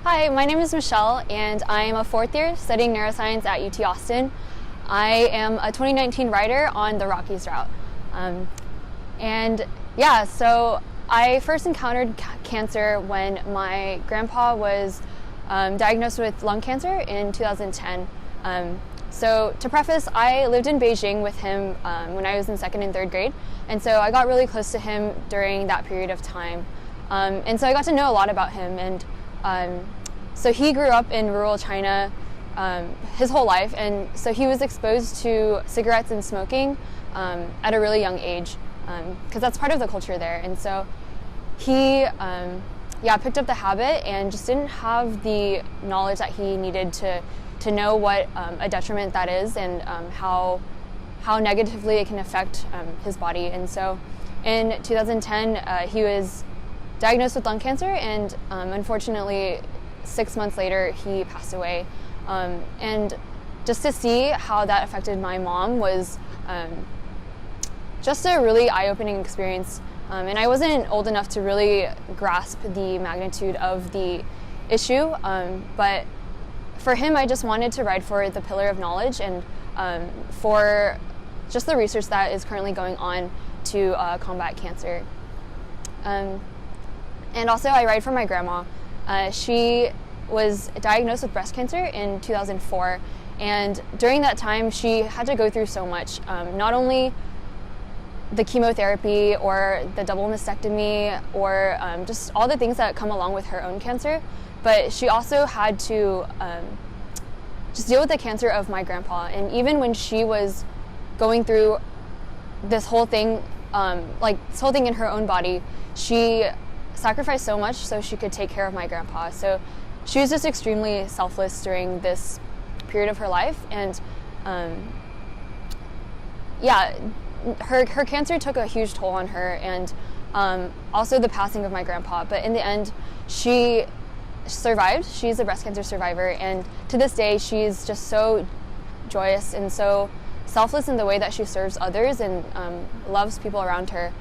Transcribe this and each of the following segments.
Hi, my name is Michelle, and I am a fourth year studying neuroscience at UT Austin. I am a 2019 rider on the Rockies route. So I first encountered cancer when my grandpa was diagnosed with lung cancer in 2010. So to preface, I lived in Beijing with him when I was in second and third grade, and so I got really close to him during that period of time. And so I got to know a lot about him, and so he grew up in rural China his whole life, and so he was exposed to cigarettes and smoking at a really young age, because that's part of the culture there. And so he picked up the habit and just didn't have the knowledge that he needed to know what a detriment that is, and how negatively it can affect his body. And so in 2010 he was diagnosed with lung cancer, and unfortunately 6 months later he passed away. And just to see how that affected my mom was just a really eye-opening experience. And I wasn't old enough to really grasp the magnitude of the issue, but for him I just wanted to ride for the pillar of knowledge, and for just the research that is currently going on to combat cancer. And also I ride for my grandma. She was diagnosed with breast cancer in 2004, and during that time she had to go through so much, not only the chemotherapy or the double mastectomy or just all the things that come along with her own cancer, but she also had to just deal with the cancer of my grandpa. And even when she was going through this whole thing, this whole thing in her own body, she sacrificed so much so she could take care of my grandpa. So she was just extremely selfless during this period of her life, and her cancer took a huge toll on her, and also the passing of my grandpa. But in the end, she survived. She's a breast cancer survivor, and to this day she's just so joyous and so selfless in the way that she serves others and loves people around her.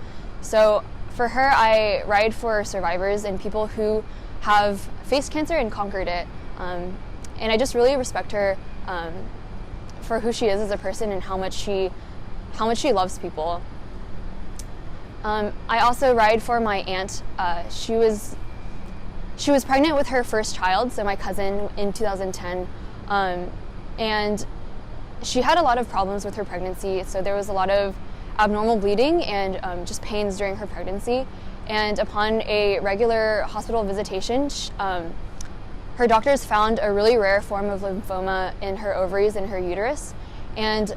So for her, I ride for survivors and people who have faced cancer and conquered it. And I just really respect her for who she is as a person and how much she loves people. I also ride for my aunt. She was pregnant with her first child, so my cousin, in 2010. And she had a lot of problems with her pregnancy, so there was a lot of abnormal bleeding and just pains during her pregnancy. And upon a regular hospital visitation, her doctors found a really rare form of lymphoma in her ovaries and her uterus. And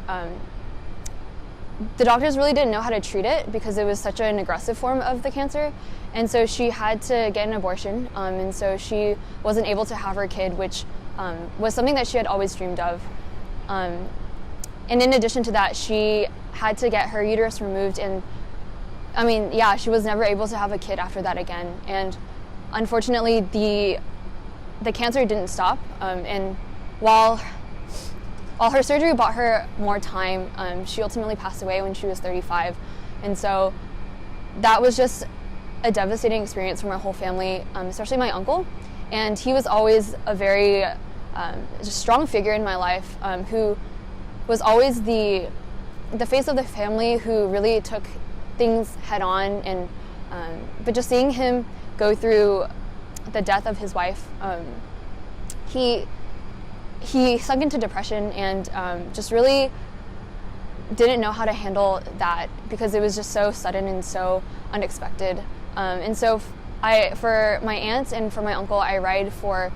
the doctors really didn't know how to treat it because it was such an aggressive form of the cancer. And so she had to get an abortion. And so she wasn't able to have her kid, which was something that she had always dreamed of. And in addition to that, she had to get her uterus removed, and she was never able to have a kid after that again. And unfortunately, the cancer didn't stop. And while her surgery bought her more time, she ultimately passed away when she was 35. And so that was just a devastating experience for my whole family, especially my uncle. And he was always a very just strong figure in my life, who was always the face of the family, who really took things head on. And but just seeing him go through the death of his wife, he sunk into depression and just really didn't know how to handle that because it was just so sudden and so unexpected. And so for my aunt and for my uncle, I ride for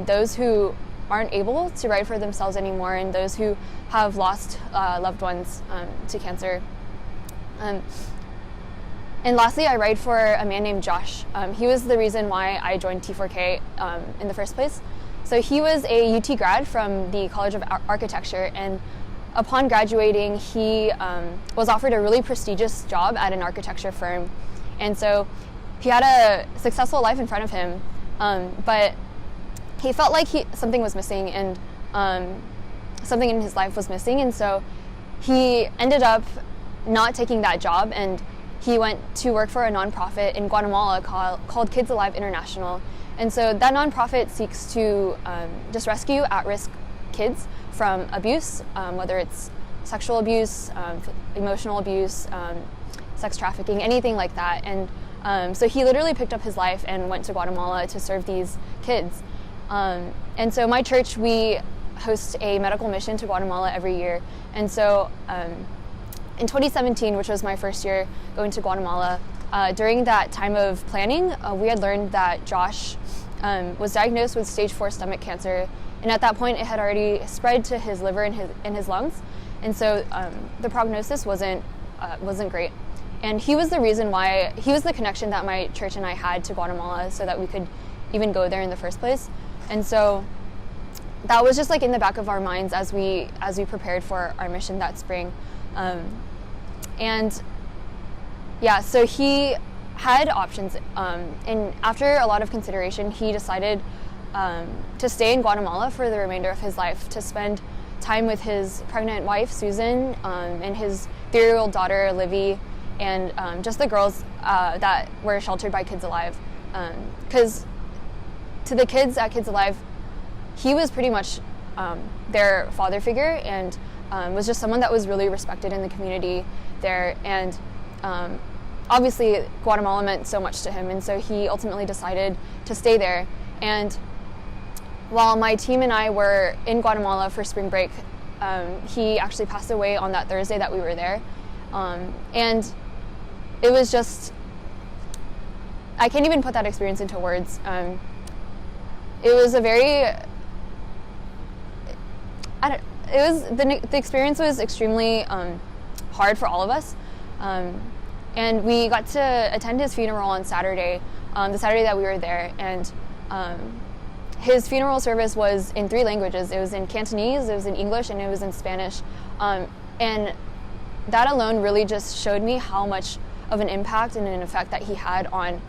those who aren't able to ride for themselves anymore, and those who have lost loved ones to cancer. And lastly, I ride for a man named Josh. He was the reason why I joined T4K in the first place. So he was a UT grad from the College of Architecture, and upon graduating, he was offered a really prestigious job at an architecture firm. And so he had a successful life in front of him, but he felt like something was missing, and something in his life was missing. And so he ended up not taking that job, and he went to work for a nonprofit in Guatemala called Kids Alive International. And so that nonprofit seeks to just rescue at-risk kids from abuse, whether it's sexual abuse, emotional abuse, sex trafficking, anything like that. And so he literally picked up his life and went to Guatemala to serve these kids. And so my church, we host a medical mission to Guatemala every year. And so in 2017, which was my first year going to Guatemala, during that time of planning, we had learned that Josh was diagnosed with stage 4 stomach cancer. And at that point, it had already spread to his liver and his lungs. And so the prognosis wasn't great. And he was the reason why, he was the connection that my church and I had to Guatemala so that we could even go there in the first place. And so that was just like in the back of our minds as we prepared for our mission that spring. And yeah, so he had options. And after a lot of consideration, he decided to stay in Guatemala for the remainder of his life, to spend time with his pregnant wife, Susan, and his 3-year-old daughter, Livy, and just the girls that were sheltered by Kids Alive. Because to the kids at Kids Alive, he was pretty much their father figure, and was just someone that was really respected in the community there. And obviously Guatemala meant so much to him, and so he ultimately decided to stay there. And while my team and I were in Guatemala for spring break, he actually passed away on that Thursday that we were there. And it was just, I can't even put that experience into words. It was a very, the experience was extremely hard for all of us. And we got to attend his funeral on Saturday, the Saturday that we were there. And his funeral service was in 3 languages. It was in Cantonese, it was in English, and it was in Spanish. And that alone really just showed me how much of an impact and an effect that he had on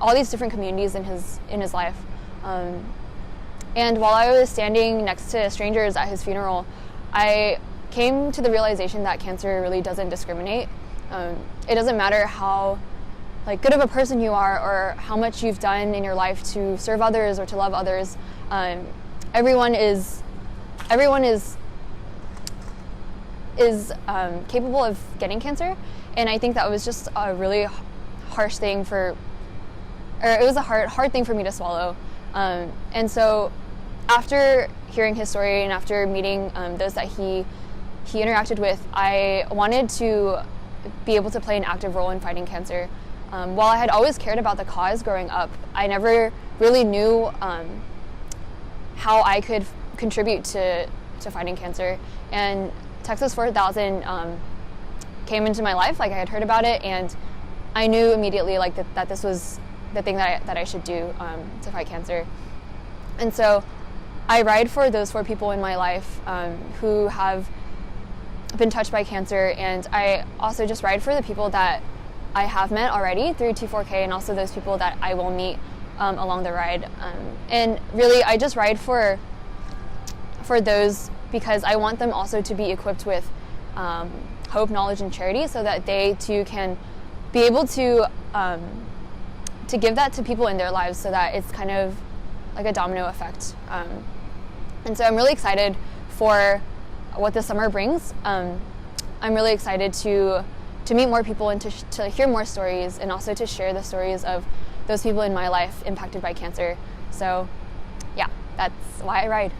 all these different communities in his life. And while I was standing next to strangers at his funeral, I came to the realization that cancer really doesn't discriminate. It doesn't matter how good of a person you are or how much you've done in your life to serve others or to love others. Everyone is capable of getting cancer, and I think that was just a really harsh thing it was a hard thing for me to swallow. And so after hearing his story and after meeting those that he interacted with, I wanted to be able to play an active role in fighting cancer. While I had always cared about the cause growing up, I never really knew how I could contribute to fighting cancer. And Texas 4000 came into my life. I had heard about it, and I knew immediately that this was the thing that I should do to fight cancer. And so I ride for those 4 people in my life who have been touched by cancer, and I also just ride for the people that I have met already through T4K, and also those people that I will meet along the ride. And really, I just ride for those because I want them also to be equipped with hope, knowledge, and charity, so that they too can be able to give that to people in their lives, so that it's kind of like a domino effect. And so I'm really excited for what the summer brings. I'm really excited to meet more people and to hear more stories, and also to share the stories of those people in my life impacted by cancer. So yeah, that's why I ride.